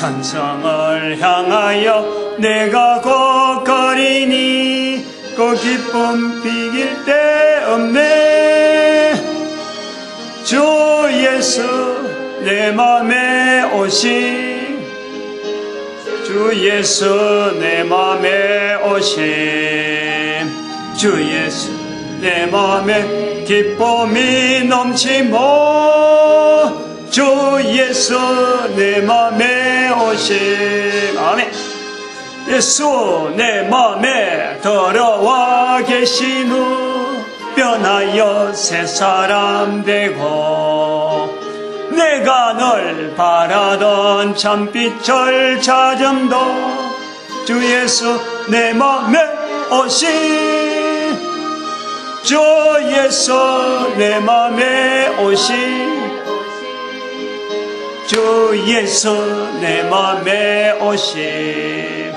천성을 향하여 내가 고거리니 그 기쁨 비길 데 없네. 주 예수 내 맘에 오심, 주 예수 내 맘에 오심, 주 예수 내 맘에 기쁨이 넘치모, 주 예수 내 맘에 오심. 아멘. 예수 내 맘에 들어와 계신 후 변하여 새 사람 되고, 내가 널 바라던 참빛을 찾음도 주 예수 내 맘에 오심, 주 예수 내 맘에 오심, 주 예수 내 맘에 오심.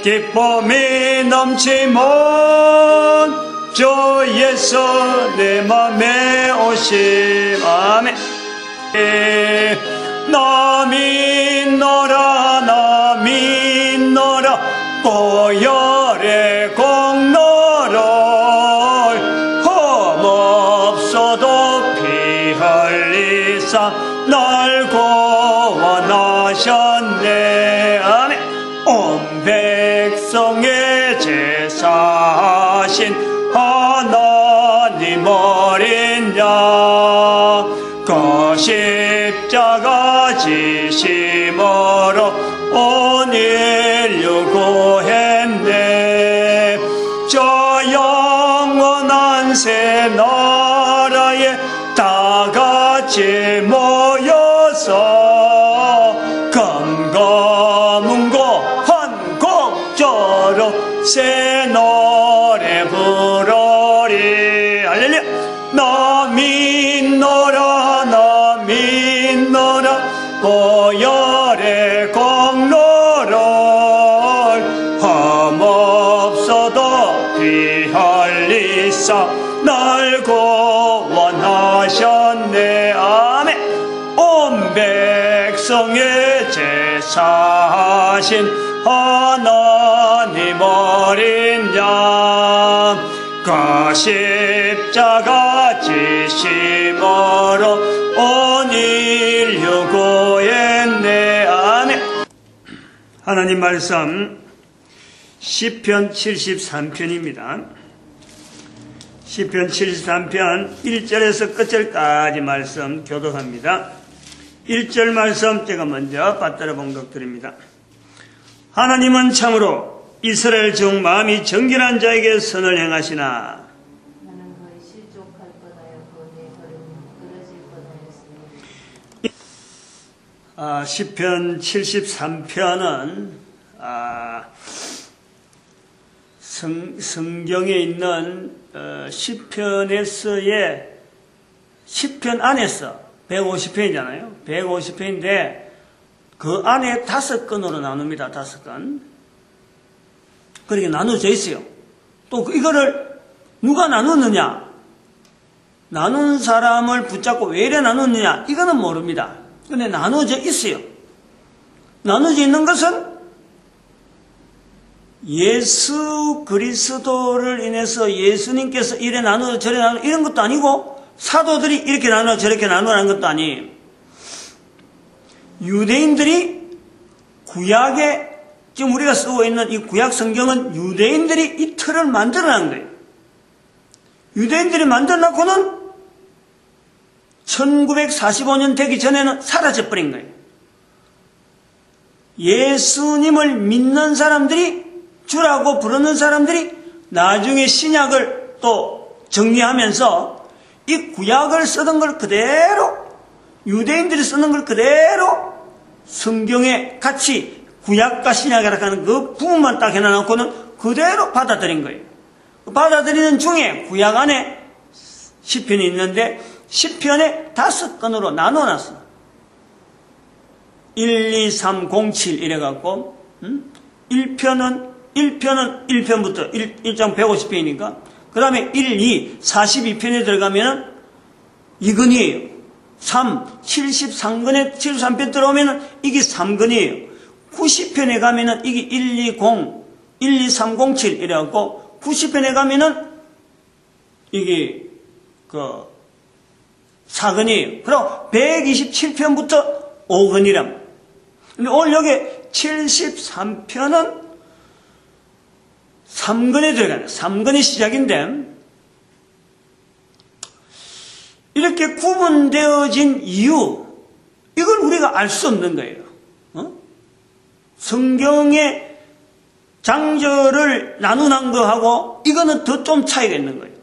기쁨이 넘치면 주 예수 내 맘에 오심. 아멘. 나 믿노라 나 믿노라 보혈의 공로를, 험없어도 피 흘리사 날 구원하셨네. 아멘. 온 백성의 제사신 하나님 어린 양, 그 십자가 지심으로 온 인류 구했네. 저 영원한 새 나라에 다 같이 모여서 금거문고 한 곡조로 새 노래 부르리. 할렐루야. 나 믿노라 나 믿노라 보혈의 공로를, 험없어도 피 흘리사 날 구원하셨네. 아멘. 온 백성의 제사신 하나님 어린 양, 그 십자가 지심으로 온 인류 구했네. 아멘. 하나님 말씀 시편 73편입니다. 시편 73편 1절에서 끝절까지 말씀 교독합니다. 1절 말씀 제가 먼저 받들어 봉독드립니다. 하나님은 참으로 이스라엘 중 마음이 정결한 자에게 선을 행하시나, 나는 그의 실족할 뻔하였고 내 걸음은 끊어질 뻔하였으니. 시편 73편은 성경에 있는 시편에서의 시편 안에서 150편이잖아요. 150편인데 그 안에 5건으로 나눕니다. 5건. 그렇게 나눠져 있어요. 또 이거를 누가 나누느냐, 나눈 사람을 붙잡고 왜 이래 나누느냐, 이거는 모릅니다. 근데 나눠져 있어요. 나눠져 있는 것은 예수 그리스도를 인해서 예수님께서 이래 나누어 저래 나누어 이런 것도 아니고, 사도들이 이렇게 나누어 저렇게 나누라는 것도 아니에요. 유대인들이 구약에, 지금 우리가 쓰고 있는 이 구약 성경은 유대인들이 이 틀을 만들어낸 거예요. 유대인들이 만들어놓고는 1945년 되기 전에는 사라져버린 거예요. 예수님을 믿는 사람들이, 주라고 부르는 사람들이 나중에 신약을 또 정리하면서 이 구약을 쓰던 걸 그대로, 유대인들이 쓰는 걸 그대로 성경에 같이 구약과 신약이라고 하는 그 부분만 딱 해놔놓고는 그대로 받아들인 거예요. 받아들이는 중에 구약 안에 시편이 있는데 시편에 5건으로 나눠놨어. 1, 2, 3, 0, 7 이래갖고 1편은 1편부터 1장 150편이니까 그 다음에 1, 2, 42편에 들어가면은 이건이에요. 73권에 73편 들어오면은 이게 3권이에요. 90편에 가면은 이게 12307 이래갖고 90편에 가면은 이게 4권이에요. 그리고 127편부터 5권이랍니다. 근데 오늘 여기 73편은 3권에 들어가요. 3권이 시작인데 이렇게 구분되어진 이유, 이걸 우리가 알 수 없는 거예요. 성경의 장절을 나누는 거하고 이거는 더 좀 차이가 있는 거예요.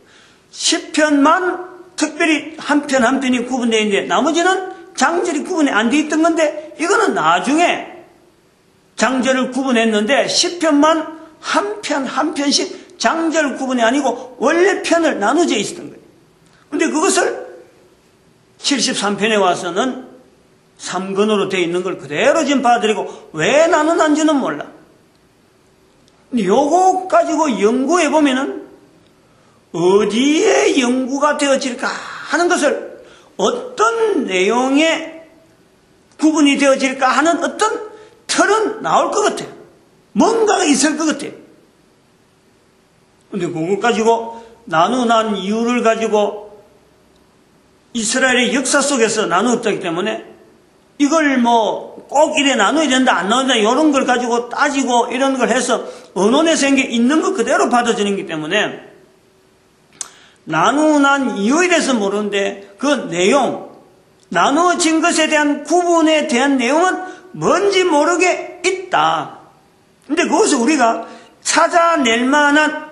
10편만 특별히 한 편 한 편이 구분되어 있는데 나머지는 장절이 구분이 안 돼 있던 건데 이거는 나중에 장절을 구분했는데 10편만 한 편 한 편씩 장절 구분이 아니고 원래 편을 나누어져 있었던 거예요. 근데 그것을 73편에 와서는 3권으로 되어 있는 걸 그대로 지금 봐드리고 왜 나누는지는 몰라. 근데 요거 가지고 연구해 보면은 어디에 연구가 되어질까 하는 것을 어떤 내용에 구분이 되어질까 하는 어떤 틀은 나올 것 같아요. 뭔가가 있을 것 같아요. 근데 그거 가지고 나누는 이유를 가지고 이스라엘의 역사 속에서 나누었기 때문에 이걸 뭐 꼭 이래 나눠야 된다 안 나눠야 된다 이런 걸 가지고 따지고 이런 걸 해서 언론에서 있는 거 그대로 받아주는 거기 때문에 나누는 이유에 대해서 모르는데 그 내용, 나누어진 것에 대한 구분에 대한 내용은 뭔지 모르게 있다. 근데 그것을 우리가 찾아낼 만한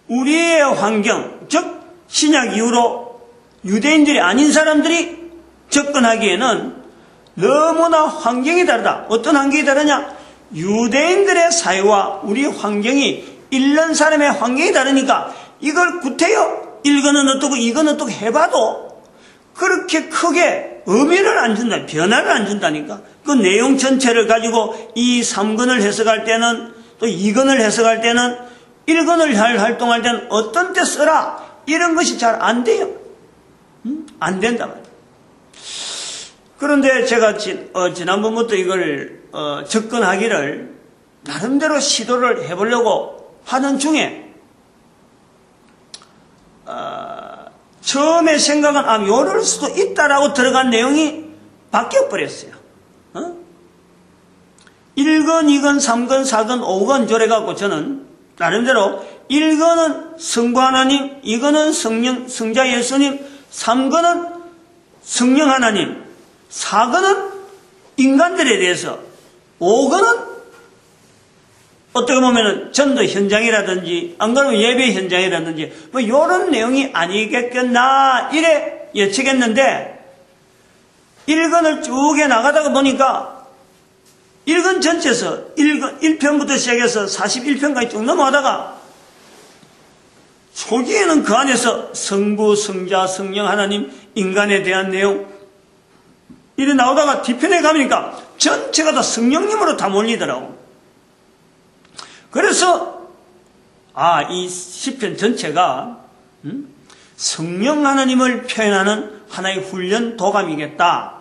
우리의 환경, 즉 신약 이후로 유대인들이 아닌 사람들이 접근하기에는 너무나 환경이 다르다. 어떤 환경이 다르냐? 유대인들의 사회와 우리 환경이 읽는 사람의 환경이 다르니까 이걸 구태여 이거는 어떻고 이거는 어떻고 해봐도 그렇게 크게 의미를 안 준다. 변화를 안 준다니까. 그 내용 전체를 가지고 이 3권을 해석할 때는 또 2권을 해석할 때는 1권을 활동할 때는 어떤 때 써라. 이런 것이 잘 안 돼요. 안 된다 말이에요. 그런데 제가 지난번부터 이걸 접근하기를 나름대로 시도를 해보려고 하는 중에 처음에 생각은 요럴 수도 있다라고 들어간 내용이 바뀌어버렸어요. 1권, 2권, 3권, 4권, 5권 저래갖고 저는 나름대로 1권은 성부 하나님, 2권은 성령, 성자 예수님, 3권은 성령 하나님, 4권은 인간들에 대해서, 5권은 어떻게 보면 전도 현장이라든지 안 그러면 예배 현장이라든지 뭐 이런 내용이 아니겠겠나 이래 예측했는데 1권을 쭉 해나가다가 보니까 1권 전체에서 1편부터 시작해서 41편까지 쭉 넘어가다가 초기에는 그 안에서 성부, 성자, 성령, 하나님, 인간에 대한 내용 이래 나오다가 뒤편에 가니까 전체가 다 성령님으로 다 몰리더라고. 그래서 이 시편 전체가 성령 하나님을 표현하는 하나의 훈련 도감이겠다.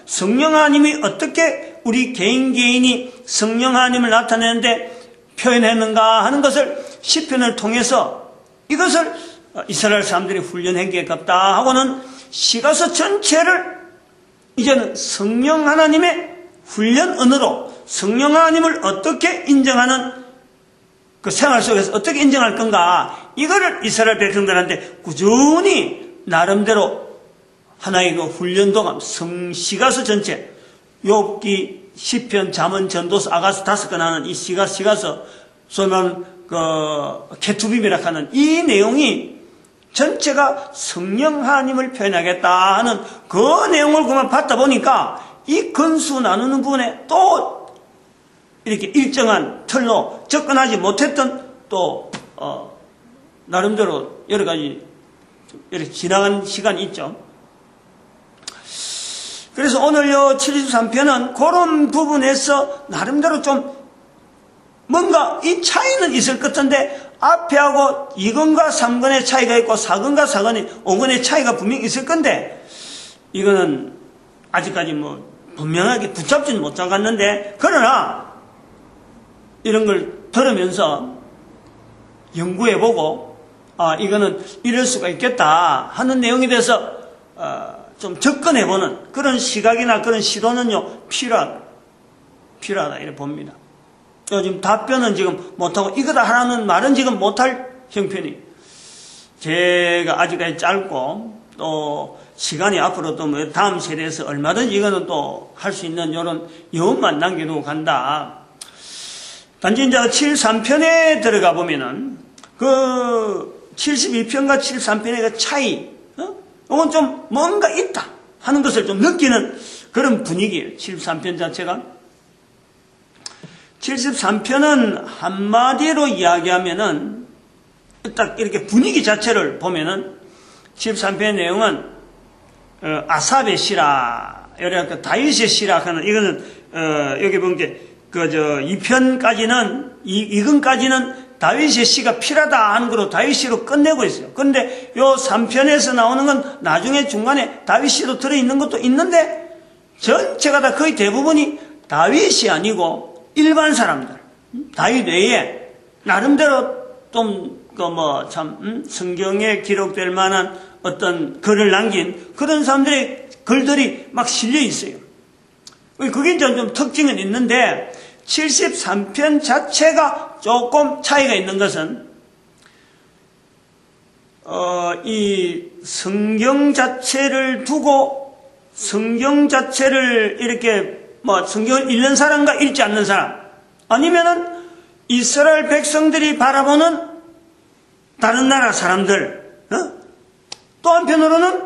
성령 하나님이 어떻게 우리 개인이 성령 하나님을 나타내는데 표현했는가 하는 것을 시편을 통해서 이것을 이스라엘 사람들이 훈련한 게 같다 하고는 시가서 전체를 이제는 성령 하나님의 훈련언으로 성령 하나님을 어떻게 인정하는 그 생활 속에서 어떻게 인정할 건가 이거를 이스라엘 백성들한테 꾸준히 나름대로 하나의 그 훈련도감 시가서 전체 욥기, 시편, 잠언, 전도서, 아가서 5건 하는 이 시가서 소면 케투빔이라 하는 이 내용이 전체가 성령 하나님을 표현하겠다 하는 그 내용을 그만 받다 보니까 이 건수 나누는 부분에 또 이렇게 일정한 틀로 접근하지 못했던 또 나름대로 여러 가지 이렇게 지나간 시간이 있죠. 그래서 오늘 요 73편은 그런 부분에서 나름대로 좀 뭔가 이 차이는 있을 것 같은데 앞에하고 2권과 3권의 차이가 있고 4권과 4권의 5권의 차이가 분명히 있을 건데 이거는 아직까지 뭐 분명하게 붙잡지는 못하겠는데, 그러나 이런 걸 들으면서 연구해보고 이거는 이럴 수가 있겠다 하는 내용에 대해서 좀 접근해보는 그런 시각이나 그런 시도는요 필요하다 이렇게 봅니다. 요즘 답변은 지금 못하고 이거다 하라는 말은 지금 못할 형편이, 제가 아직까지 짧고 또 시간이 앞으로 또 뭐 다음 세대에서 얼마든지 이거는 또 할 수 있는 이런 여운만 남겨두고 간다. 단지 이제 73편에 들어가 보면은 그 72편과 73편의 그 차이, 이건 좀 뭔가 있다 하는 것을 좀 느끼는 그런 분위기예요. 73편 자체가. 73편은 한마디로 이야기하면은 딱 이렇게 분위기 자체를 보면은 73편의 내용은 아삽의 시라, 여기 다윗의 시라 하는, 이거는 여기 본 게 그저 2편까지는 2근까지는 다윗의 시가 필요하다 하는 거로 다윗 시로 끝내고 있어요. 그런데 요 3편에서 나오는 건 나중에 중간에 다윗 시도 들어있는 것도 있는데 전체가 다 거의 대부분이 다윗이 아니고 일반 사람들, 다윗 외에 나름대로 좀 성경에 기록될 만한 어떤 글을 남긴 그런 사람들의 글들이 막 실려 있어요. 그게 좀 특징은 있는데 73편 자체가 조금 차이가 있는 것은 이 성경 자체를 두고 성경 자체를 이렇게 성경을 읽는 사람과 읽지 않는 사람, 아니면은 이스라엘 백성들이 바라보는 다른 나라 사람들, 또 한편으로는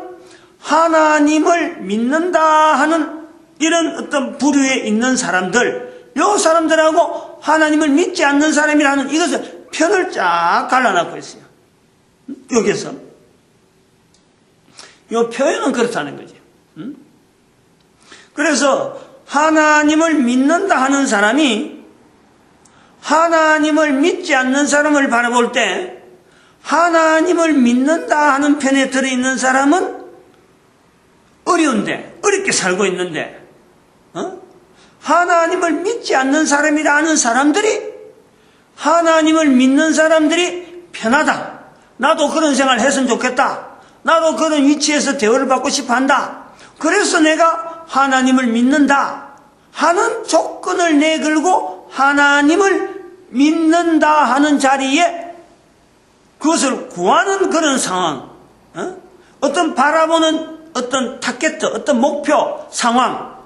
하나님을 믿는다 하는 이런 어떤 부류에 있는 사람들, 요 사람들하고 하나님을 믿지 않는 사람이라는 이것을 편을 쫙 갈라놨고 있어요. 여기서 요 표현은 그렇다는 거죠. 그래서 하나님을 믿는다 하는 사람이 하나님을 믿지 않는 사람을 바라볼 때 하나님을 믿는다 하는 편에 들어있는 사람은 어려운데, 어렵게 살고 있는데, 하나님을 믿지 않는 사람이라 하는 사람들이 하나님을 믿는 사람들이 편하다, 나도 그런 생활을 했으면 좋겠다, 나도 그런 위치에서 대우를 받고 싶어 한다, 그래서 내가 하나님을 믿는다 하는 조건을 내걸고 하나님을 믿는다 하는 자리에 그것을 구하는 그런 상황, 어떤 바라보는 어떤 타겟, 어떤 목표, 상황,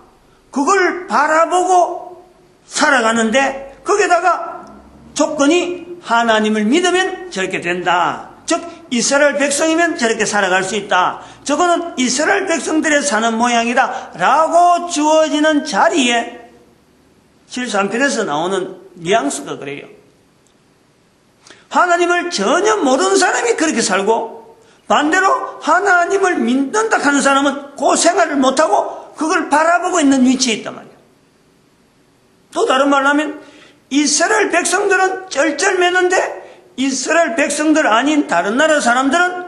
그걸 바라보고 살아가는데 거기에다가 조건이 하나님을 믿으면 저렇게 된다. 즉 이스라엘 백성이면 저렇게 살아갈 수 있다. 저거는 이스라엘 백성들의 사는 모양이다 라고 주어지는 자리에 73편에서 나오는 뉘앙스가 그래요. 하나님을 전혀 모르는 사람이 그렇게 살고, 반대로 하나님을 믿는다 하는 사람은 그 생활을 못하고 그걸 바라보고 있는 위치에 있단 말이에요. 또 다른 말로 하면 이스라엘 백성들은 쩔쩔매는데 이스라엘 백성들 아닌 다른 나라 사람들은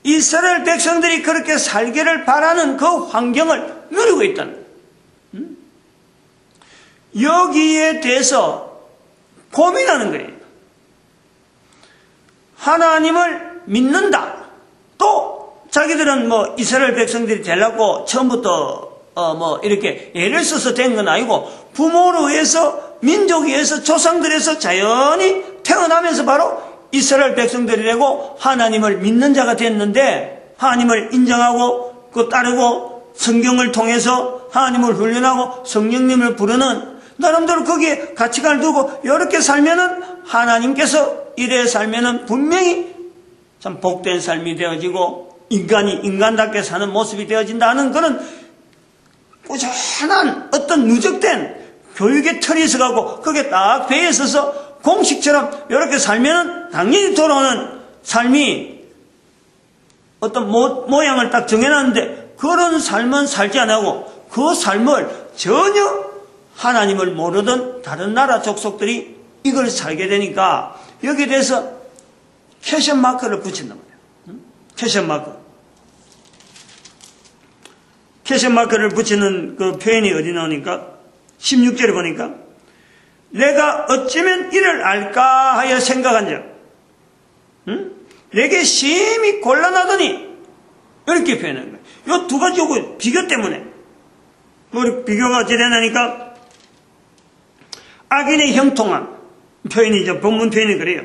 이스라엘 백성들이 그렇게 살기를 바라는 그 환경을 누리고 있다는 거예요. 여기에 대해서 고민하는 거예요. 하나님을 믿는다. 또 자기들은 이스라엘 백성들이 되려고 처음부터 이렇게 예를 써서 된 건 아니고 부모로 해서 민족에 의해서 조상들에서 자연히 태어나면서 바로 이스라엘 백성들이 되고 하나님을 믿는 자가 됐는데, 하나님을 인정하고 그 따르고 성경을 통해서 하나님을 훈련하고 성령님을 부르는 나름대로 거기에 가치관을 두고 이렇게 살면은 하나님께서 이래 살면은 분명히 참 복된 삶이 되어지고 인간이 인간답게 사는 모습이 되어진다는 그런 꾸준한 어떤 누적된 교육의 틀이 있어가고 거기에 딱 배에 있어서 공식처럼 이렇게 살면은 당연히 돌아오는 삶이 어떤 모양을 딱 정해놨는데 그런 삶은 살지 않고 그 삶을 전혀 하나님을 모르던 다른 나라 족속들이 이걸 살게 되니까 여기에 대해서 퀘션 마크를 붙인단 말이에요. 퀘션 마크. 캐션 마크를 붙이는 그 표현이 어디 나오니까 16절에 보니까 내가 어쩌면 이를 알까 하여 생각한 적 내게 심히 곤란하더니 이렇게 표현한 거예요. 이 두 가지 요거 비교 때문에 비교가 어찌 되나니까 악인의 형통함 표현이죠. 본문 표현이 그래요.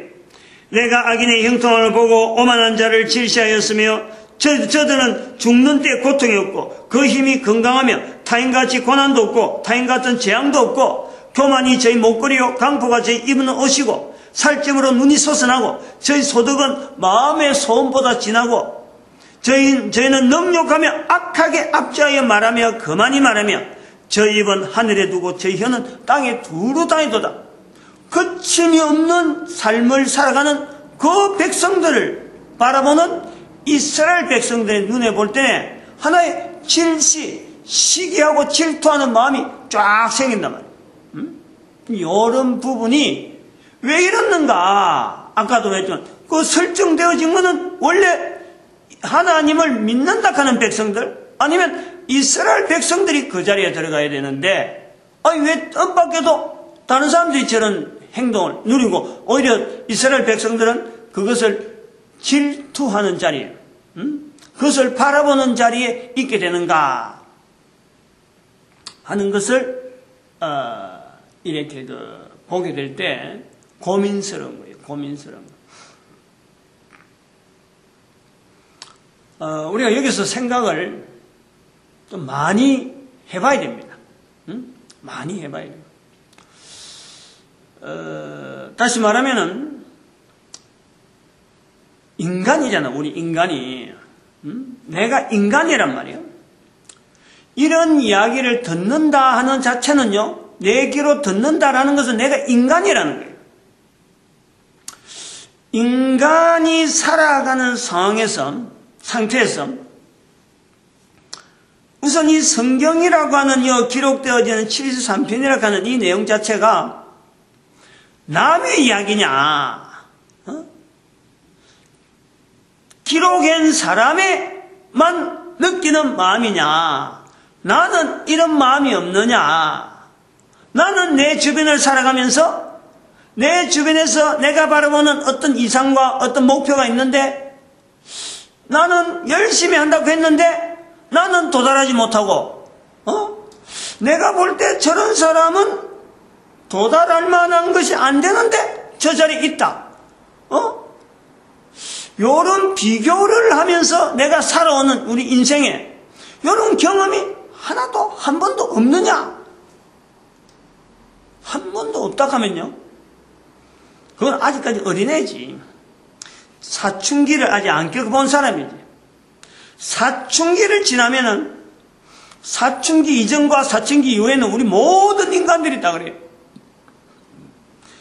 내가 악인의 형통함을 보고 오만한 자를 질시하였으며 저들은 죽는 때 고통이 없고 그 힘이 건강하며 타인같이 고난도 없고 타인같은 재앙도 없고 교만이 저희 목걸이요 강포가 저희 입는 옷이고 살찜으로 눈이 솟아나고 저희 소득은 마음의 소음보다 진하고 저희는 능욕하며 악하게 압제하여 말하며 거만히 말하며 저희 입은 하늘에 두고 저희 혀는 땅에 두루 다니도다. 거침이 없는 삶을 살아가는 그 백성들을 바라보는 이스라엘 백성들의 눈에 볼 때 하나의 시기하고 질투하는 마음이 쫙 생긴단 말이에요. 이런 부분이 왜 이렇는가? 아까도 했지만 그 설정되어진 것은 원래 하나님을 믿는다 하는 백성들 아니면 이스라엘 백성들이 그 자리에 들어가야 되는데 왜 뜻밖에도 다른 사람들이 저런 행동을 누리고 오히려 이스라엘 백성들은 그것을 질투하는 자리에 그것을 바라보는 자리에 있게 되는가 하는 것을 이렇게 보게 될 때 고민스러운 거예요. 고민스러운 거. 우리가 여기서 생각을 좀 많이 해봐야 됩니다. 많이 해봐야 돼요. 다시 말하면은 인간이잖아. 우리 인간이 내가 인간이란 말이에요. 이런 이야기를 듣는다 하는 자체는요, 내 귀로 듣는다라는 것은 내가 인간이라는 거예요. 인간이 살아가는 상태에서 우선 이 성경이라고 하는 이 기록되어지는 73편이라고 하는 이 내용 자체가 남의 이야기냐, 기록한 사람의만 느끼는 마음이냐, 나는 이런 마음이 없느냐, 나는 내 주변을 살아가면서 내 주변에서 내가 바라보는 어떤 이상과 어떤 목표가 있는데 나는 열심히 한다고 했는데 나는 도달하지 못하고 내가 볼 때 저런 사람은 도달할 만한 것이 안 되는데 저 자리에 있다. 요런 비교를 하면서 내가 살아오는 우리 인생에 요런 경험이 하나도 한 번도 없느냐? 한 번도 없다 하면요, 그건 아직까지 어린애지. 사춘기를 아직 안 겪어본 사람이지. 사춘기를 지나면은 사춘기 이전과 사춘기 이후에는 우리 모든 인간들이 있다 그래요.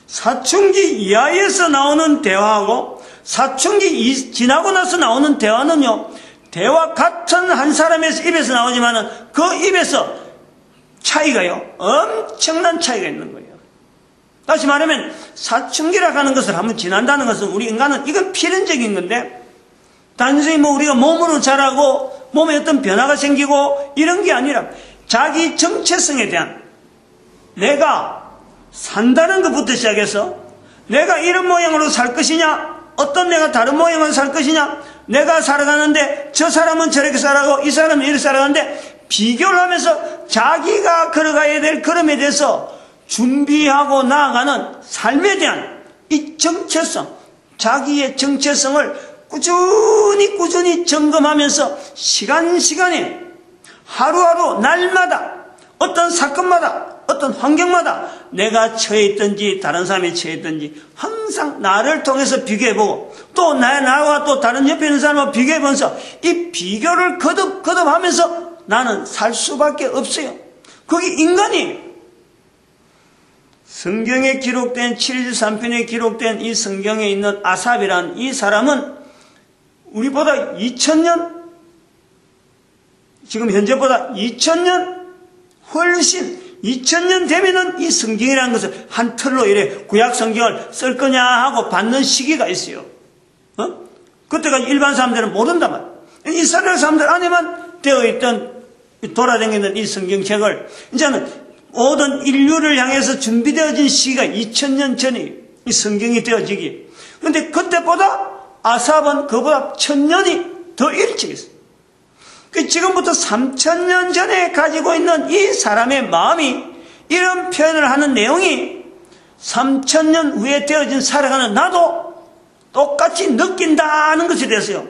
사춘기 이하에서 나오는 대화하고 사춘기 지나고 나서 나오는 대화는요, 대화 같은 한 사람의 입에서 나오지만은 그 입에서 차이가요, 엄청난 차이가 있는 거예요. 다시 말하면 사춘기라고 하는 것을 한번 지난다는 것은 우리 인간은 이건 필연적인 건데 단순히 우리가 몸으로 자라고 몸에 어떤 변화가 생기고 이런 게 아니라 자기 정체성에 대한 내가 산다는 것부터 시작해서 내가 이런 모양으로 살 것이냐, 어떤 내가 다른 모양으로 살 것이냐, 내가 살아가는데 저 사람은 저렇게 살아가고 이 사람은 이렇게 살아가는데 비교를 하면서 자기가 걸어가야 될 걸음에 대해서 준비하고 나아가는 삶에 대한 이 정체성, 자기의 정체성을 꾸준히 점검하면서 시간에 하루하루 날마다 어떤 사건마다 어떤 환경마다 내가 처해 있든지 다른 사람이 처해 있든지 항상 나를 통해서 비교해보고 또 나와 또 다른 옆에 있는 사람과 비교해보면서 이 비교를 거듭하면서 나는 살 수밖에 없어요. 그게 인간이에요. 성경에 기록된 73편에 기록된 이 성경에 있는 아삽이란 이 사람은 우리보다 2000년, 지금 현재보다 2000년 훨씬 2000년 되면은 이 성경이라는 것을 한 틀로 이래 구약 성경을 쓸 거냐 하고 받는 시기가 있어요. 그때까지 일반 사람들은 모른단 말이에요. 이스라엘 사람들 안에만 되어 있던 돌아다니는 이 성경책을 이제는 모든 인류를 향해서 준비되어진 시기가 2000년 전에 이 성경이 되어지기. 그런데 그때보다 아삽은 그보다 1000년이 더 일찍 했어요. 지금부터 3000년 전에 가지고 있는 이 사람의 마음이 이런 표현을 하는 내용이 3000년 후에 되어진 살아가는 나도 똑같이 느낀다는 것에 대해서요.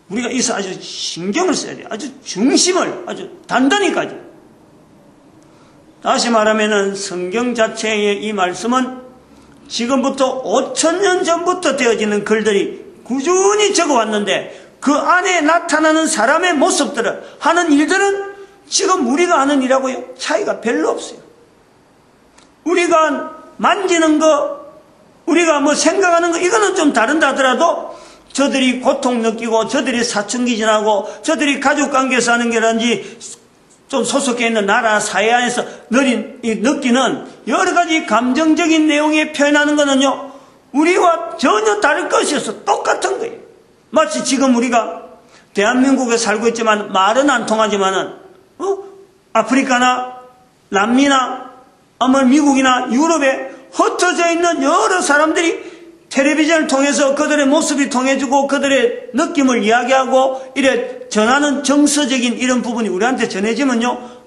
우리가 이서 아주 신경을 써야 돼요. 아주 중심을 아주 단단히 가지고. 다시 말하면은 성경 자체의 이 말씀은 지금부터 5000년 전부터 되어지는 글들이 꾸준히 적어왔는데 그 안에 나타나는 사람의 모습들을 하는 일들은 지금 우리가 하는 일하고요 차이가 별로 없어요. 우리가 만지는 거, 우리가 뭐 생각하는 거 이거는 좀 다른다 하더라도 저들이 고통 느끼고 저들이 사춘기 지나고 저들이 가족관계에서 하는 게라든지 좀 소속해 있는 나라 사회 안에서 느끼는 여러 가지 감정적인 내용에 표현하는 거는요 우리와 전혀 다를 것이어서 똑같은 거예요. 마치 지금 우리가 대한민국에 살고 있지만 말은 안 통하지만은 아프리카나 남미나 아마 미국이나 유럽에 흩어져 있는 여러 사람들이 텔레비전을 통해서 그들의 모습이 통해주고 그들의 느낌을 이야기하고 이래 전하는 정서적인 이런 부분이 우리한테 전해지면요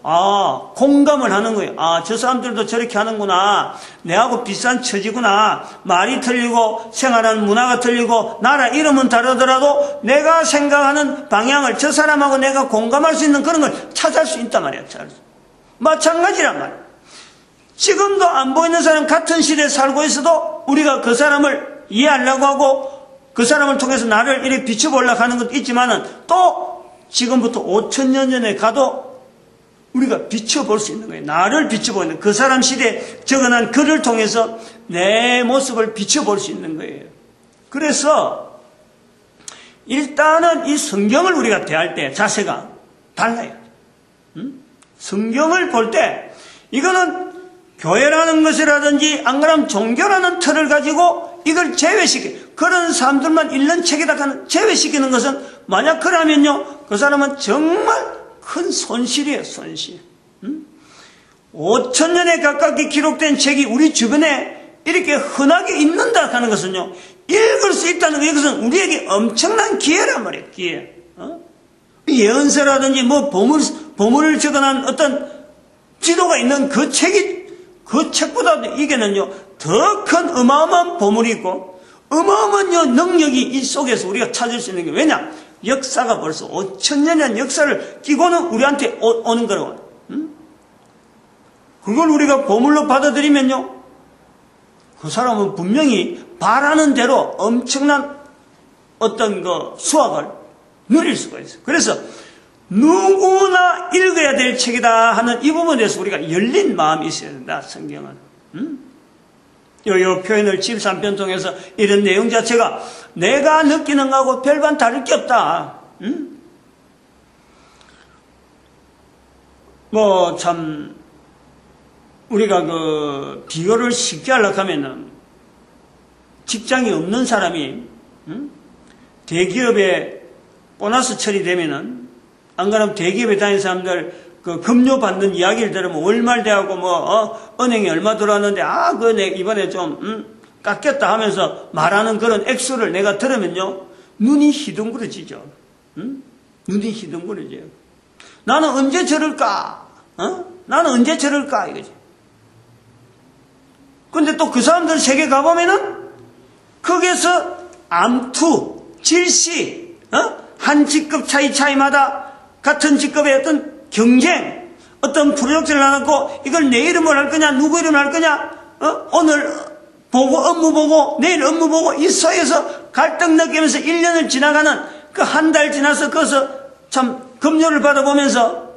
공감을 하는 거예요. 저 사람들도 저렇게 하는구나. 내하고 비슷한 처지구나. 말이 틀리고 생활하는 문화가 틀리고 나라 이름은 다르더라도 내가 생각하는 방향을 저 사람하고 내가 공감할 수 있는 그런 걸 찾을 수 있단 말이야. 마찬가지란 말이야. 지금도 안 보이는 사람 같은 시대에 살고 있어도 우리가 그 사람을 이해하려고 하고 그 사람을 통해서 나를 이렇게 비춰보려고 하는 것도 있지만은 또 지금부터 5000년 전에 가도 우리가 비춰볼 수 있는 거예요. 나를 비춰보는 그 사람 시대에 적어난 글을 통해서 내 모습을 비춰볼 수 있는 거예요. 그래서 일단은 이 성경을 우리가 대할 때 자세가 달라요. 성경을 볼 때 이거는 교회라는 것이라든지 안 그러면 종교라는 틀을 가지고 이걸 제외시키 그런 사람들만 읽는 책이다 하는 제외시키는 것은 만약 그러면요 그 사람은 정말 큰 손실이에요. 손실. 5000년에 가깝게 기록된 책이 우리 주변에 이렇게 흔하게 있는다 하는 것은요 읽을 수 있다는 거 이것은 우리에게 엄청난 기회란 말이에요. 기회. 예언서라든지 뭐 보물을 적어놓은 어떤 지도가 있는 그 책이 그 책보다도 이게는요 더 큰 어마어마한 보물이 있고 어마어마한 능력이 이 속에서 우리가 찾을 수 있는 게 왜냐? 역사가 벌써 5000년의 역사를 끼고는 우리한테 오는 거라고. 그걸 우리가 보물로 받아들이면요 그 사람은 분명히 바라는 대로 엄청난 어떤 그 수확을 누릴 수가 있어요. 그래서 누구나 읽어야 될 책이다 하는 이 부분에 대해서 우리가 열린 마음이 있어야 된다. 성경은. 요 표현을 73편 통해서 이런 내용 자체가 내가 느끼는 거하고 별반 다를 게 없다. 뭐 참 우리가 그 비교를 쉽게 하려고 하면은 직장이 없는 사람이 대기업에 보너스 처리되면은 안 그러면 대기업에 다니는 사람들 그 급료 받는 이야기를 들으면 월말대하고 은행에 얼마 들어왔는데 그거 내 이번에 좀 깎였다 하면서 말하는 그런 액수를 내가 들으면요 눈이 희둥그러지죠. 눈이 희둥그러져요. 나는 언제 저럴까? 나는 언제 저럴까? 이거지. 근데 또 그 사람들 세계 가보면은 거기에서 암투, 질시, 한 직급 차이마다 같은 직급의 어떤 경쟁, 어떤 프로젝트를 나눴고 이걸 내 이름을 할 거냐 누구 이름을 할 거냐 오늘 보고 업무 보고 내일 업무 보고 이 사이에서 갈등 느끼면서 1년을 지나가는 그 한 달 지나서 거기서 참 급료를 받아보면서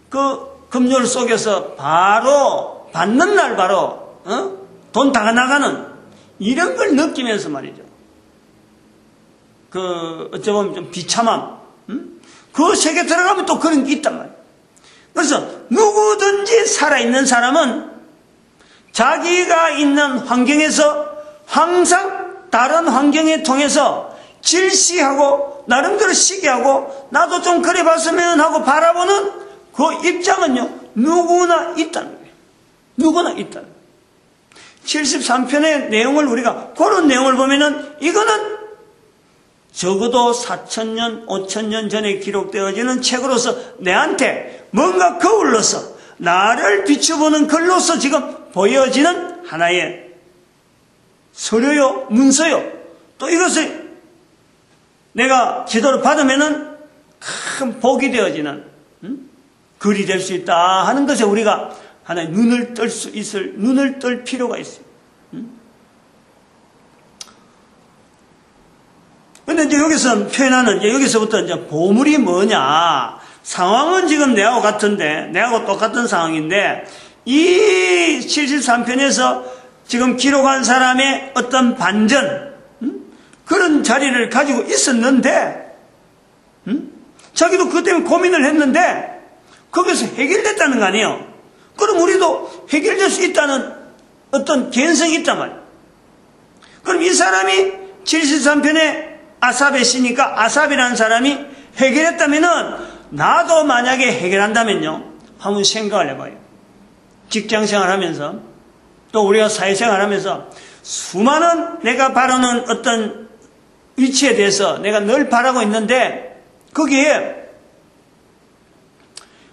그 급료 속에서 바로 받는 날 바로 돈 다 나가는 이런 걸 느끼면서 말이죠. 그 어쩌면 좀 비참함 그 세계 들어가면 또 그런 게 있단 말이에요. 그래서 누구든지 살아있는 사람은 자기가 있는 환경에서 항상 다른 환경에 통해서 질시하고 나름대로 시기하고 나도 좀 그래 봤으면 하고 바라보는 그 입장은요, 누구나 있다는 거예요. 누구나 있다는 거예요. 73편의 내용을 우리가 그런 내용을 보면은 이거는 적어도 4,000년, 5,000년 전에 기록되어지는 책으로서 내한테 뭔가 거울로서 나를 비추보는 글로서 지금 보여지는 하나의 서류요, 문서요. 또 이것을 내가 지도를 받으면은 큰 복이 되어지는 글이 될 수 있다 하는 것에 우리가 하나의 눈을 뜰 필요가 있어요. 근데 이제 여기서 표현하는, 여기서부터 이제 보물이 뭐냐. 상황은 지금 내하고 같은데, 내하고 똑같은 상황인데, 이 73편에서 지금 기록한 사람의 어떤 반전, 그런 자리를 가지고 있었는데, 자기도 그것 때문에 고민을 했는데, 거기서 해결됐다는 거 아니에요. 그럼 우리도 해결될 수 있다는 어떤 개연성이 있단 말이에요. 그럼 이 사람이 73편에 아삽의 시니까 아삽이라는 사람이 해결했다면은 나도 만약에 해결한다면요. 한번 생각을 해봐요. 직장생활 하면서 또 우리가 사회생활 하면서 수많은 내가 바라는 어떤 위치에 대해서 내가 늘 바라고 있는데 거기에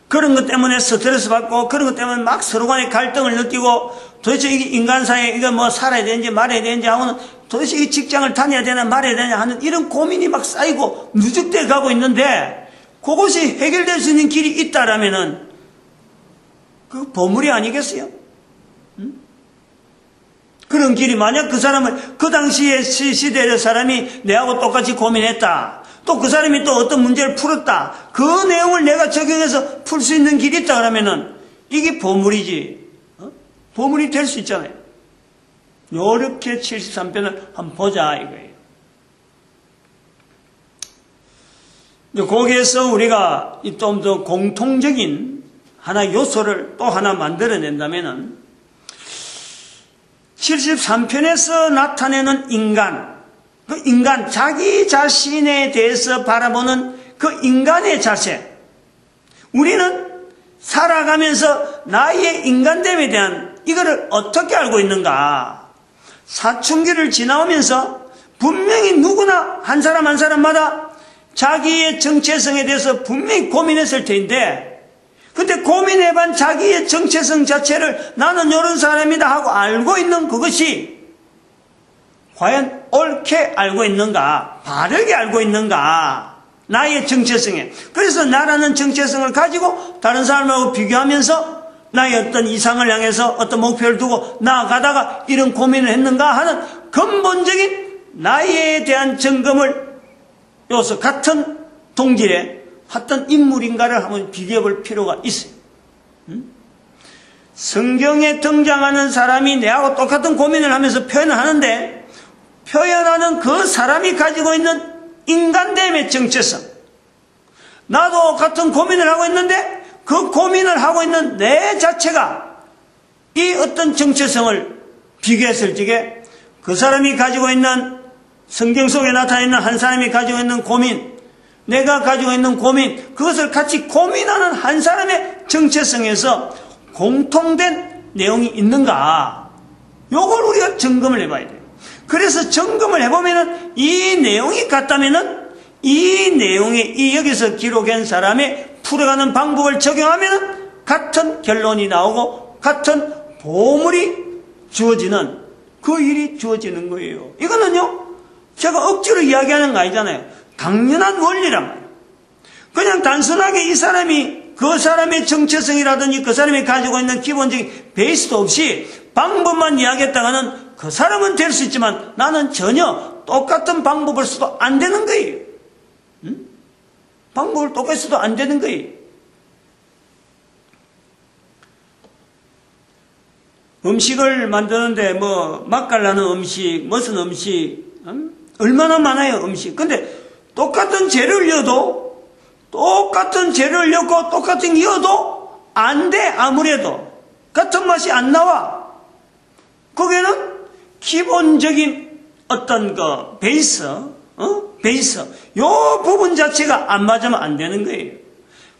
그런 것 때문에 스트레스 받고 그런 것 때문에 막 서로 간에 갈등을 느끼고 도대체 이게 인간사회에 이거 뭐 살아야 되는지 말아야 되는지 하고는 도대체 이 직장을 다녀야 되나 말아야 되냐 하는 이런 고민이 막 쌓이고 누적돼 가고 있는데 그것이 해결될 수 있는 길이 있다라면은 그 보물이 아니겠어요? 그런 길이 만약 그 사람을 그 당시에 시대의 사람이 내하고 똑같이 고민했다. 또 그 사람이 또 어떤 문제를 풀었다. 그 내용을 내가 적용해서 풀 수 있는 길이 있다 그러면은 이게 보물이지. 보물이 될 수 있잖아요. 요렇게 73편을 한번 보자 이거예요. 거기에서 우리가 좀 더 공통적인 하나 요소를 또 하나 만들어낸다면은 73편에서 나타내는 인간, 그 인간, 자기 자신에 대해서 바라보는 그 인간의 자세. 우리는 살아가면서 나의 인간됨에 대한 이거를 어떻게 알고 있는가? 사춘기를 지나오면서 분명히 누구나 한 사람 한 사람마다 자기의 정체성에 대해서 분명히 고민했을 텐데 근데 고민해본 자기의 정체성 자체를 나는 이런 사람이다 하고 알고 있는 그것이 과연 옳게 알고 있는가? 바르게 알고 있는가? 나의 정체성에. 그래서 나라는 정체성을 가지고 다른 사람하고 비교하면서 나의 어떤 이상을 향해서 어떤 목표를 두고 나아가다가 이런 고민을 했는가 하는 근본적인 나에 대한 점검을 여기서 같은 동질에 어떤 인물인가를 한번 비교해 볼 필요가 있어요. 성경에 등장하는 사람이 내하고 똑같은 고민을 하면서 표현을 하는데 표현하는 그 사람이 가지고 있는 인간됨의 정체성. 나도 같은 고민을 하고 있는데 그 고민을 하고 있는 내 자체가 이 어떤 정체성을 비교했을 적에 그 사람이 가지고 있는 성경 속에 나타나 있는 한 사람이 가지고 있는 고민, 내가 가지고 있는 고민, 그것을 같이 고민하는 한 사람의 정체성에서 공통된 내용이 있는가? 요걸 우리가 점검을 해봐야 돼요. 그래서 점검을 해보면은 이 내용이 같다면은 이 내용에 이 여기서 기록한 사람의 풀어가는 방법을 적용하면은 같은 결론이 나오고 같은 보물이 주어지는 그 일이 주어지는 거예요. 이거는요, 제가 억지로 이야기하는 거 아니잖아요. 당연한 원리란 말이에요. 그냥 단순하게 이 사람이 그 사람의 정체성이라든지 그 사람이 가지고 있는 기본적인 베이스도 없이 방법만 이야기했다가는 그 사람은 될 수 있지만 나는 전혀 똑같은 방법을 써도 안 되는 거예요. 방법을 똑같이 써도 안 되는 거예요. 음식을 만드는데 뭐 맛깔나는 음식, 무슨 음식, 얼마나 많아요 음식. 근데 똑같은 재료를 넣어도 똑같은 재료를 넣고 똑같은 이어도 안 돼. 아무래도 같은 맛이 안 나와. 거기에는 기본적인 어떤 그 베이스, 베이스, 요 부분 자체가 안 맞으면 안 되는 거예요.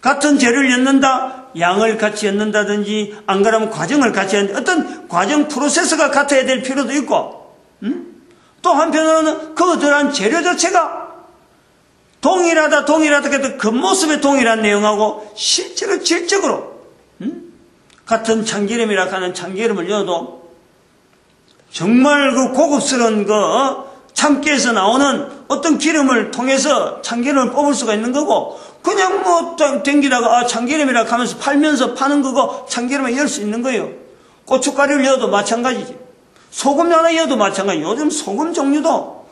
같은 재료를 엮는다, 양을 같이 엮는다든지, 안 그러면 과정을 같이 엮는다. 어떤 과정 프로세스가 같아야 될 필요도 있고, 또 한편으로는 그 들어간 재료 자체가 동일하다 해도 겉모습의 동일한 내용하고 실제로 질적으로 같은 참기름이라 하는 참기름을 넣어도 정말 그 고급스러운 그 참깨에서 나오는 어떤 기름을 통해서 참기름을 뽑을 수가 있는 거고, 그냥 뭐 댕기다가 참기름이라 하면서 팔면서 파는 거고 참기름에 열 수 있는 거예요. 고춧가루를 넣어도 마찬가지지. 소금 하나 넣어도 마찬가지. 요즘 소금 종류도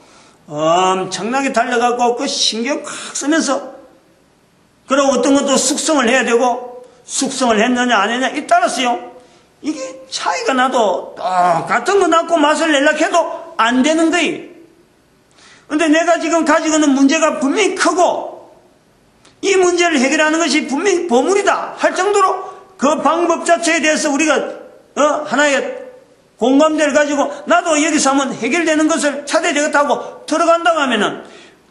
엄청나게 달려갖고 그 신경 꽉 쓰면서, 그리고 어떤 것도 숙성을 해야 되고, 숙성을 했느냐 안 했느냐 이 따라서요, 이게 차이가 나도 똑같은 거 낳고 맛을 내려고 해도 안 되는 거예요. 근데 내가 지금 가지고 있는 문제가 분명히 크고, 이 문제를 해결하는 것이 분명히 보물이다 할 정도로 그 방법 자체에 대해서 우리가 하나의 공감대를 가지고 나도 여기서 하면 해결되는 것을 찾아야 되겠다고 들어간다고 하면은,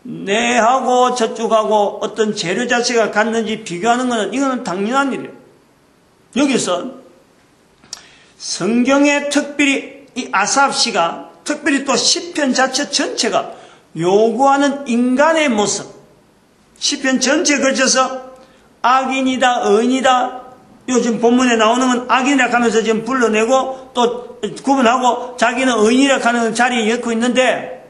내하고 저쪽하고 어떤 재료 자체가 같는지 비교하는 것은 이거는 당연한 일이에요. 여기서 성경에 특별히 이 아삽시가 특별히 또 시편 자체 전체가 요구하는 인간의 모습, 시편 전체에 걸쳐서 악인이다 의인이다, 요즘 본문에 나오는 건 악인이라 하면서 지금 불러내고 또 구분하고 자기는 의인이라 하는 자리에 엮고 있는데,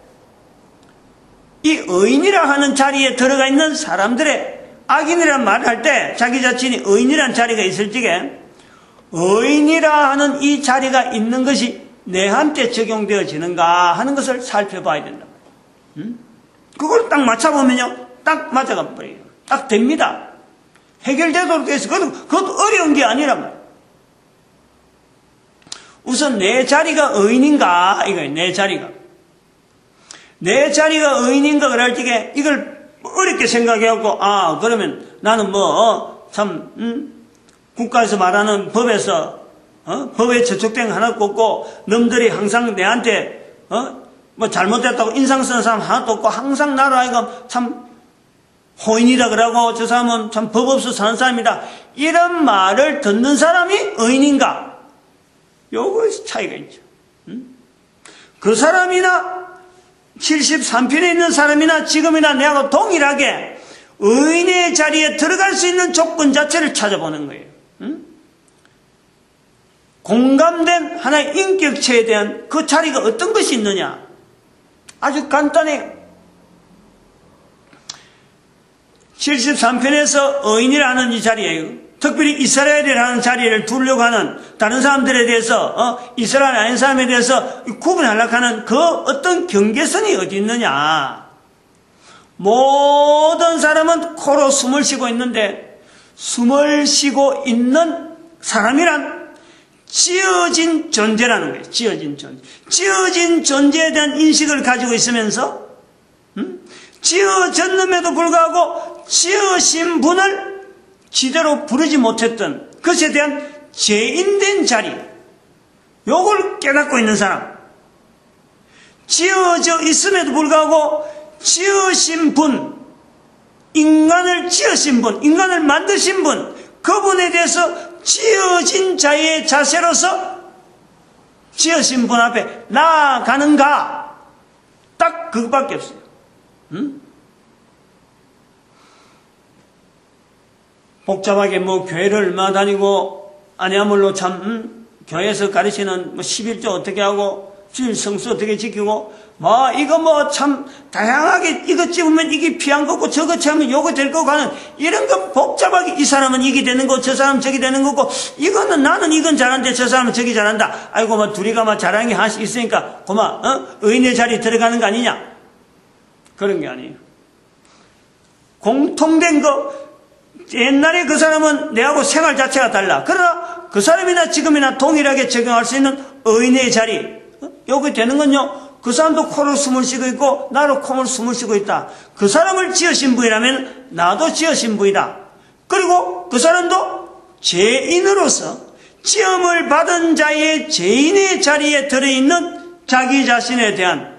이 의인이라 하는 자리에 들어가 있는 사람들의 악인이라는 말을 할 때 자기 자신이 의인이라는 자리가 있을 적에 의인이라 하는 이 자리가 있는 것이 내한테 적용되어지는가 하는 것을 살펴봐야 된다. 그걸 딱 맞춰보면요, 딱 맞아가 버려요. 딱 됩니다. 해결되도록 해서 그것도 어려운 게 아니란 말이에요. 우선 내 자리가 의인인가 이거예요. 내 자리가 의인인가 그럴 적에 이걸 어렵게 생각해갖고, 그러면 나는 국가에서 말하는 법에서 법에 저촉된 거 하나도 없고, 놈들이 항상 내한테 잘못됐다고 인상 쓰는 사람 하나도 없고, 항상 나로 하여금 참 호인이다 그러고, 저 사람은 참 법 없어 사는 사람이다, 이런 말을 듣는 사람이 의인인가? 요거에서 차이가 있죠. 그 사람이나 73편에 있는 사람이나 지금이나 내하고 동일하게 의인의 자리에 들어갈 수 있는 조건 자체를 찾아보는 거예요. 공감된 하나의 인격체에 대한 그 자리가 어떤 것이 있느냐? 아주 간단해요. 73편에서 의인이라는 이 자리예요. 특별히 이스라엘이라는 자리를 두려고 하는 다른 사람들에 대해서 이스라엘 아닌 사람에 대해서 구분하려고 하는 그 어떤 경계선이 어디 있느냐. 모든 사람은 코로 숨을 쉬고 있는데, 숨을 쉬고 있는 사람이란 지어진 존재라는 거예요. 지어진 존재. 지어진 존재에 대한 인식을 가지고 있으면서 지어졌음에도 불구하고 지으신 분을 지대로 부르지 못했던 것에 대한 죄인된 자리, 요걸 깨닫고 있는 사람, 지어져 있음에도 불구하고 지으신 분, 인간을 지으신 분, 인간을 만드신 분, 그분에 대해서 지어진 자의 자세로서 지으신 분 앞에 나아가는가? 딱 그거밖에 없어요. 복잡하게 교회를 얼마 다니고 아니야말로 참 교회에서 가르치는 11조 어떻게 하고 주일 성수 어떻게 지키고 이거 참 다양하게 이것 집으면 이게 피한 거고 저거 채우면 요거 될 거고 하는 이런 거 복잡하게, 이 사람은 이게 되는 거 저 사람은 저기 되는 거고, 이거는 나는 이건 잘하는데 저 사람은 저기 잘한다. 아이고 둘이가 잘하는 게 하나씩 있으니까 의인의 자리에 들어가는 거 아니냐, 그런 게 아니에요. 공통된 거, 옛날에 그 사람은 내하고 생활 자체가 달라. 그러나 그 사람이나 지금이나 동일하게 적용할 수 있는 의인의 자리, 여기 되는 건요, 그 사람도 코로 숨을 쉬고 있고 나로 콩을 숨을 쉬고 있다. 그 사람을 지으신 분이라면 나도 지으신 분이다. 그리고 그 사람도 죄인으로서 지음을 받은 자의 죄인의 자리에 들어있는 자기 자신에 대한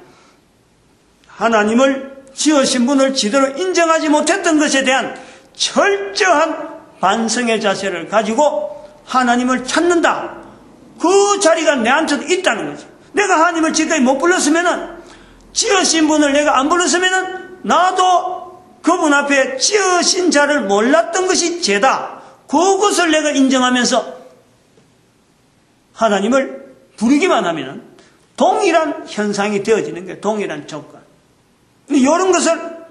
하나님을 지으신 분을 제대로 인정하지 못했던 것에 대한 철저한 반성의 자세를 가지고 하나님을 찾는다. 그 자리가 내한테도 있다는 거죠. 내가 하나님을 지금까지 못 불렀으면은, 지으신 분을 내가 안 불렀으면은, 나도 그분 앞에 지으신 자를 몰랐던 것이 죄다. 그것을 내가 인정하면서 하나님을 부르기만 하면은 동일한 현상이 되어지는 거예요. 동일한 조건. 근데 이런 것을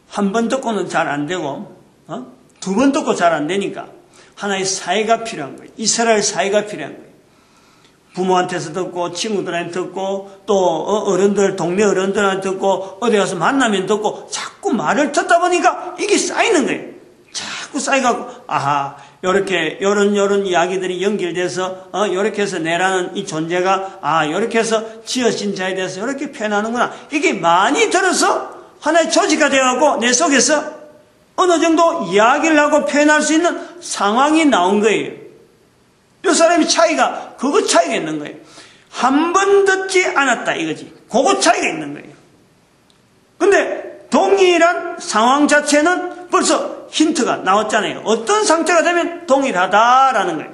한 번 듣고는 잘 안 되고, 두 번 듣고 잘 안 되니까 하나의 사회가 필요한 거예요. 이스라엘 사회가 필요한 거예요. 부모한테서 듣고, 친구들한테 듣고, 또 어른들, 동네 어른들한테 듣고, 어디 가서 만나면 듣고, 자꾸 말을 듣다 보니까 이게 쌓이는 거예요. 자꾸 쌓여가고, 아하, 요런 이야기들이 연결돼서, 요렇게 해서 내라는 이 존재가, 요렇게 해서 지어진 자에 대해서 요렇게 표현하는구나. 이게 많이 들어서 하나의 조직가 되어가고, 내 속에서 어느 정도 이야기를 하고 표현할 수 있는 상황이 나온 거예요. 이 사람이 그거 차이가 있는 거예요. 한 번 듣지 않았다, 이거지. 그거 차이가 있는 거예요. 근데 동일한 상황 자체는 벌써 힌트가 나왔잖아요. 어떤 상태가 되면 동일하다라는 거예요.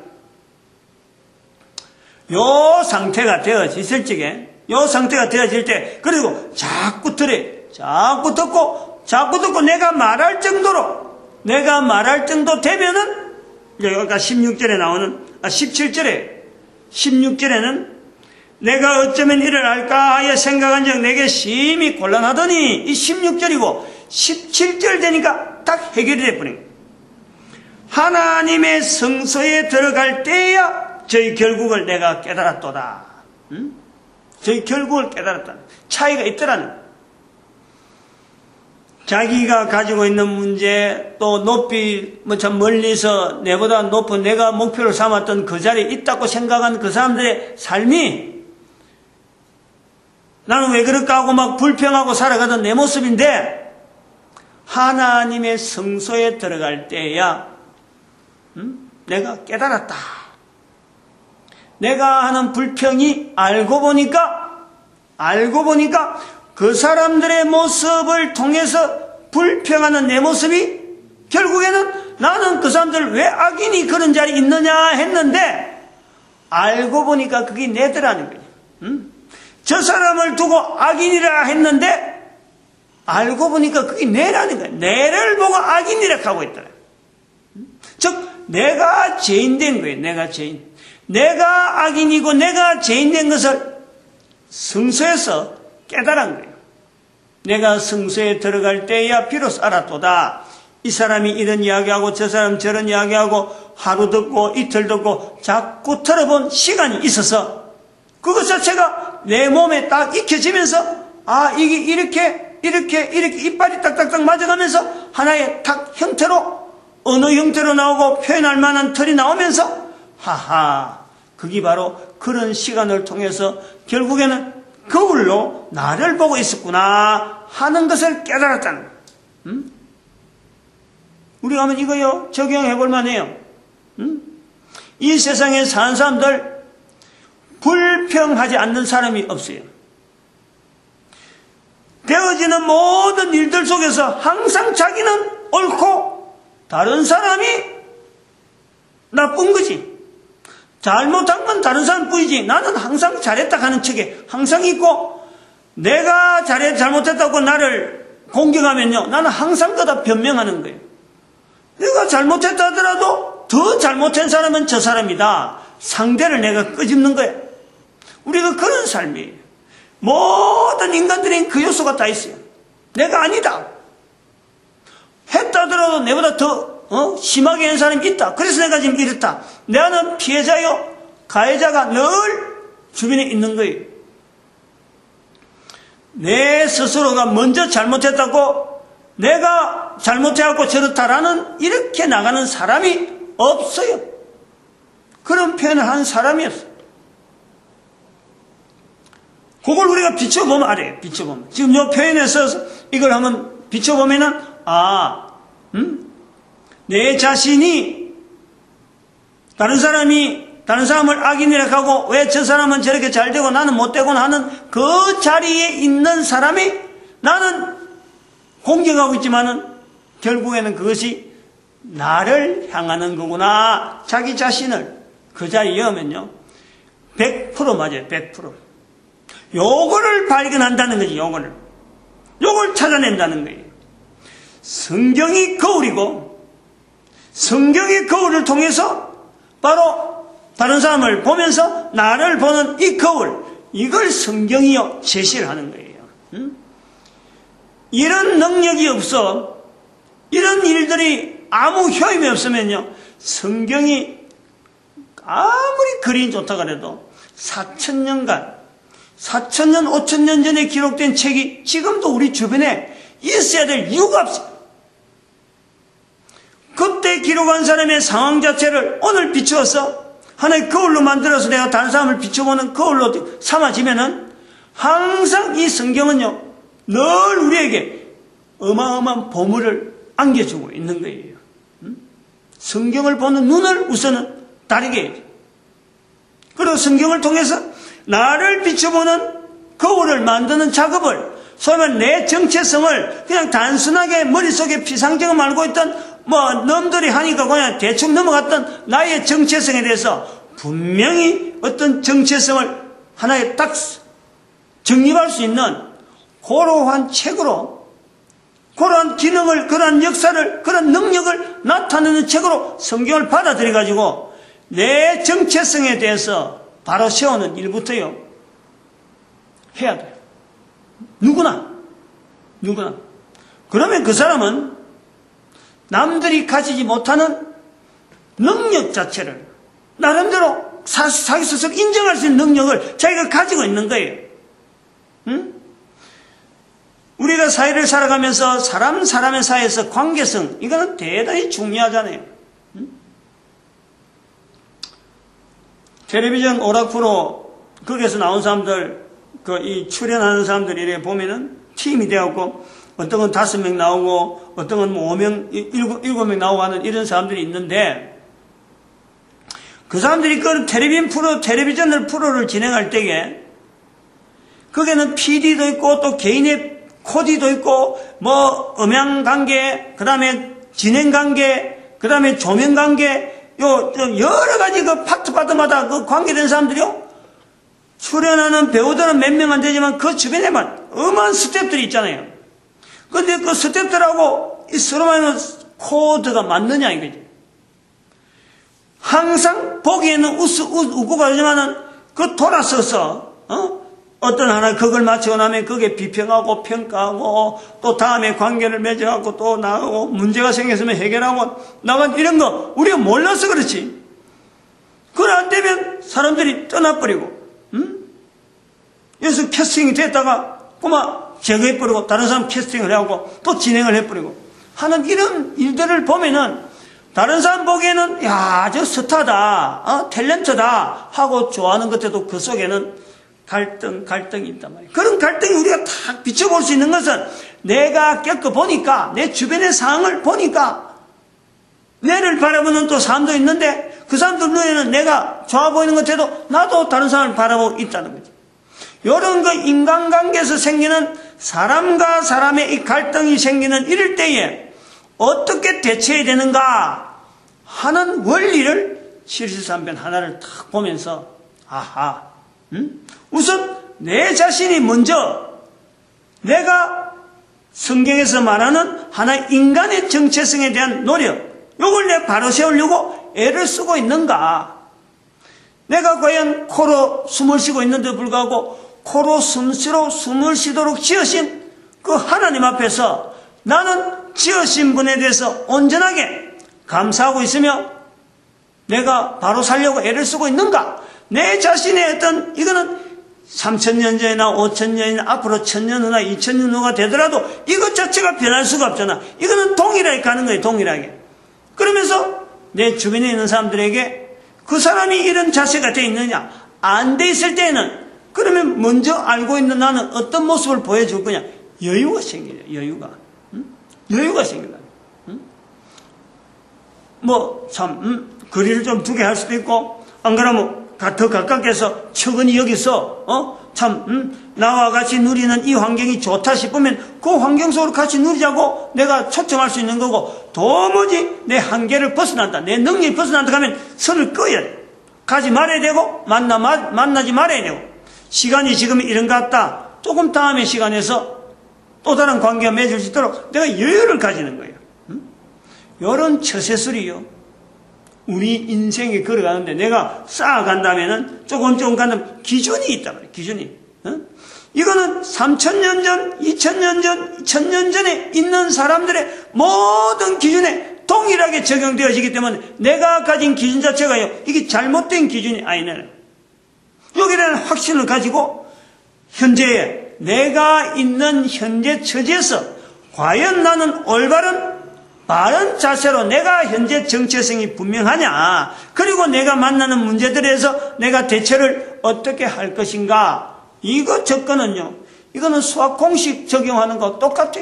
요 상태가 되어질 때, 그리고 자꾸 듣고 내가 말할 정도 되면은, 여기가 16절에는 내가 어쩌면 이를 알까 하여 생각한 적 내게 심히 곤란하더니, 이 16절이고 17절 되니까 딱 해결이 돼버린 거예요. 하나님의 성소에 들어갈 때야 저희 결국을 내가 깨달았도다. 저희 결국을 깨달았다. 차이가 있더라는 거예요. 자기가 가지고 있는 문제, 또 높이, 참 멀리서 내보다 높은 내가 목표를 삼았던 그 자리에 있다고 생각한 그 사람들의 삶이 나는 왜 그럴까 하고 막 불평하고 살아가던 내 모습인데, 하나님의 성소에 들어갈 때야 내가 깨달았다. 내가 하는 불평이 알고 보니까 그 사람들의 모습을 통해서 불평하는 내 모습이 결국에는 나는 그 사람들 왜 악인이 그런 자리에 있느냐 했는데, 알고 보니까 그게 내더라는 거예요. 저 사람을 두고 악인이라 했는데 알고 보니까 그게 내라는 거예요. 내를 보고 악인이라 하고 있더라. 즉 내가 죄인된 거예요. 내가 악인이고 내가 죄인된 것을 성소에서 깨달은 거예요. 내가 성소에 들어갈 때야 비로소 알았도다. 이 사람이 이런 이야기하고 저 사람 저런 이야기하고 하루 듣고 이틀 듣고 자꾸 들어본 시간이 있어서 그것 자체가 내 몸에 딱 익혀지면서, 이게 이렇게 이빨이 딱딱딱 맞아가면서 하나의 탁 형태로, 언어 형태로 나오고 표현할 만한 털이 나오면서, 그게 바로 그런 시간을 통해서 결국에는 거울로 나를 보고 있었구나 하는 것을 깨달았다는 거예요. 우리가 하면 이거요 적용해 볼 만해요. 이 세상에 사는 사람들 불평하지 않는 사람이 없어요. 되어지는 모든 일들 속에서 항상 자기는 옳고 다른 사람이 나쁜 거지. 잘못한 건 다른 사람 뿐이지 나는 항상 잘했다 하는 척에 항상 있고, 내가 잘못했다고 나를 공격하면요 나는 항상 그다 변명하는 거예요. 내가 잘못했다 하더라도 더 잘못한 사람은 저 사람이다. 상대를 내가 끄집는 거예요. 우리가 그런 삶이에요. 모든 인간들은 그 요소가 다 있어요. 내가 아니다. 했다 하더라도 내보다 더 심하게 한 사람이 있다. 그래서 내가 지금 이렇다. 나는 피해자요 가해자가 늘 주변에 있는 거예요. 내 스스로가 먼저 잘못했다고 내가 잘못해갖고 저렇다라는 이렇게 나가는 사람이 없어요. 그런 표현을 하는 사람이 없어요. 그걸 우리가 비춰보면 알아요. 비춰보면. 지금 이 표현에서 이걸 한번 비춰보면은, 내 자신이 다른 사람을 악인이라 하고 왜 저 사람은 저렇게 잘 되고 나는 못 되고 하는 그 자리에 있는 사람이 나는 공격하고 있지만은 결국에는 그것이 나를 향하는 거구나. 자기 자신을 그 자리에 오면요 100% 맞아요. 100%. 요거를 발견한다는 거지. 요걸 찾아낸다는 거예요. 성경이 거울이고 성경의 거울을 통해서 바로 다른 사람을 보면서 나를 보는 이 거울, 이걸 성경이요 제시를 하는 거예요. 이런 능력이 없어, 이런 일들이 아무 효임이 없으면요 성경이 아무리 그림이 좋다 그래도 4,000년간 4,000년 5,000년 전에 기록된 책이 지금도 우리 주변에 있어야 될 이유가 없어요. 그때 기록한 사람의 상황 자체를 오늘 비추어서 하나의 거울로 만들어서 내가 다른 사람을 비춰보는 거울로 삼아지면은 항상 이 성경은요 늘 우리에게 어마어마한 보물을 안겨주고 있는 거예요. 성경을 보는 눈을 우선은 다르게 해야죠. 그리고 성경을 통해서 나를 비춰보는 거울을 만드는 작업을, 소위 말해 내 정체성을 그냥 단순하게 머릿속에 피상적으로 알고 있던 놈들이 하니까 그냥 대충 넘어갔던 나의 정체성에 대해서 분명히 어떤 정체성을 하나에 딱 정립할 수 있는 그러한 책으로, 그러한 기능을, 그러한 역사를, 그런 능력을 나타내는 책으로 성경을 받아들여가지고 내 정체성에 대해서 바로 세우는 일부터요 해야 돼요. 누구나. 그러면 그 사람은 남들이 가지지 못하는 능력 자체를 나름대로 자기 스스로 인정할 수 있는 능력을 자기가 가지고 있는 거예요. 우리가 사회를 살아가면서 사람의 사이에서 관계성, 이거는 대단히 중요하잖아요. 텔레비전 오락 프로 거기에서 나온 사람들, 이 출연하는 사람들이 이렇게 보면은 팀이 되었고, 어떤 건 5명 나오고, 어떤 건 5명, 7명 나오고 하는 이런 사람들이 있는데, 그 사람들이 그 텔레비전 프로를 진행할 때에, 거기에는 PD도 있고, 또 개인의 코디도 있고, 음향 관계, 그 다음에 진행 관계, 그 다음에 조명 관계, 여러 가지 그 파트마다 그 관계된 사람들이요. 출연하는 배우들은 몇 명 안 되지만 그 주변에만 어마한 스태프들이 있잖아요. 근데 그 스태프들하고 서로 말하는 코드가 맞느냐 이거지. 항상 보기에는 웃고 가지만은 그 돌아서서, 어떤 하나 그걸 마치고 나면 그게 비평하고 평가하고 또 다음에 관계를 맺어갖고 또 나가고 문제가 생겼으면 해결하고 나간 이런 거 우리가 몰라서 그렇지. 그걸 안 되면 사람들이 떠나버리고, 여기서 캐스팅이 됐다가 꼬마 제거해버리고 다른 사람 캐스팅을 하고 또 진행을 해버리고 하는 이런 일들을 보면은 다른 사람 보기에는 야, 저 스타다, 탤런트다 하고 좋아하는 것에도 그 속에는 갈등이 있단 말이에요. 그런 갈등이 우리가 딱 비춰볼 수 있는 것은 내가 겪어보니까, 내 주변의 상황을 보니까, 내를 바라보는 또 사람도 있는데, 그 사람들 눈에는 내가 좋아 보이는 것 같아도 나도 다른 사람을 바라보고 있다는 거죠. 이런 그 인간관계에서 생기는 사람과 사람의 이 갈등이 생기는 이럴 때에 어떻게 대처해야 되는가 하는 원리를 실실산변 하나를 딱 보면서, 아하, 우선 내 자신이 먼저 내가 성경에서 말하는 하나의 인간의 정체성에 대한 노력, 이걸 내가 바로 세우려고 애를 쓰고 있는가. 내가 과연 코로 숨을 쉬고 있는데도 불구하고 코로 숨을 쉬도록 지으신 그 하나님 앞에서 나는 지으신 분에 대해서 온전하게 감사하고 있으며 내가 바로 살려고 애를 쓰고 있는가. 내 자신의 어떤, 이거는 3,000년 전이나 5,000년이나 앞으로 1,000년 후나 2,000년 후가 되더라도 이것 자체가 변할 수가 없잖아. 이거는 동일하게 가는 거예요. 동일하게. 그러면서 내 주변에 있는 사람들에게 그 사람이 이런 자세가 되어 있느냐, 안 돼 있을 때는 그러면 먼저 알고 있는 나는 어떤 모습을 보여줄 거냐. 여유가 생기죠. 여유가. 여유가 생긴다. 거리를 좀 두게 할 수도 있고, 안 그러면 더 가깝게서 척은이 여기서 나와 같이 누리는 이 환경이 좋다 싶으면 그 환경 속으로 같이 누리자고 내가 초청할 수 있는 거고, 도무지 내 한계를 벗어난다, 내 능력이 벗어난다 하면 선을 꺼야 돼. 가지 말아야 되고 만나지 말아야 되고, 시간이 지금 이런 것 같다, 조금 다음에 시간에서 또 다른 관계가 맺을 수 있도록 내가 여유를 가지는 거예요. 이런 처세술이요, 우리 인생에 걸어가는데 내가 쌓아간다면은 조금 간다면 기준이 있단 말이에요. 기준이. 이거는 3,000년 전, 2,000년 전, 1,000년 전에 있는 사람들의 모든 기준에 동일하게 적용되어지기 때문에 내가 가진 기준 자체가요, 이게 잘못된 기준이 아니네. 여기에 대한 확신을 가지고 현재에 내가 있는 현재 처지에서 과연 나는 올바른 바른 자세로 내가 현재 정체성이 분명하냐, 그리고 내가 만나는 문제들에서 내가 대처를 어떻게 할 것인가, 이거 접근은요, 이거는 수학 공식 적용하는 거 똑같아.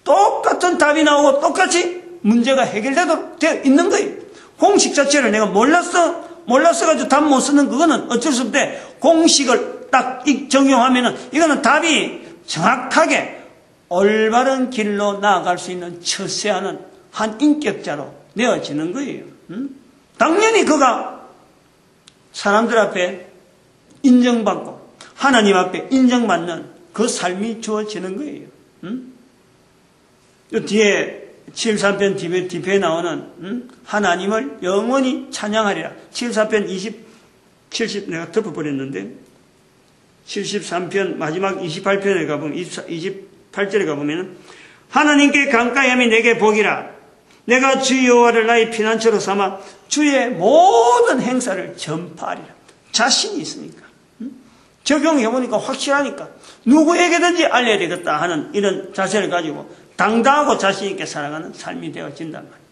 똑같은 답이 나오고 똑같이 문제가 해결되도록 되어 있는 거예요. 공식 자체를 내가 몰랐어가지고 답 못 쓰는 그거는 어쩔 수 없대. 공식을 딱 적용하면은 이거는 답이 정확하게 올바른 길로 나아갈 수 있는 처세하는 한 인격자로 내어지는 거예요. 당연히 그가 사람들 앞에 인정받고 하나님 앞에 인정받는 그 삶이 주어지는 거예요. 뒤에 73편 뒤에 나오는 하나님을 영원히 찬양하리라. 74편 70 내가 덮어버렸는데 73편 마지막 28편에 가보면 28절에 가보면 하나님께 감사함이 내게 복이라. 내가 주 여호와를 나의 피난처로 삼아 주의 모든 행사를 전파하리라. 자신이 있으니까, 적용해보니까 확실하니까 누구에게든지 알려야 되겠다 하는 이런 자세를 가지고 당당하고 자신있게 살아가는 삶이 되어진단 말이에요.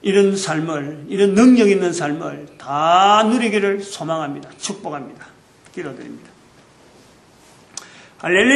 이런 삶을, 이런 능력 있는 삶을 다 누리기를 소망합니다. 축복합니다. 기도드립니다. 할렐루야.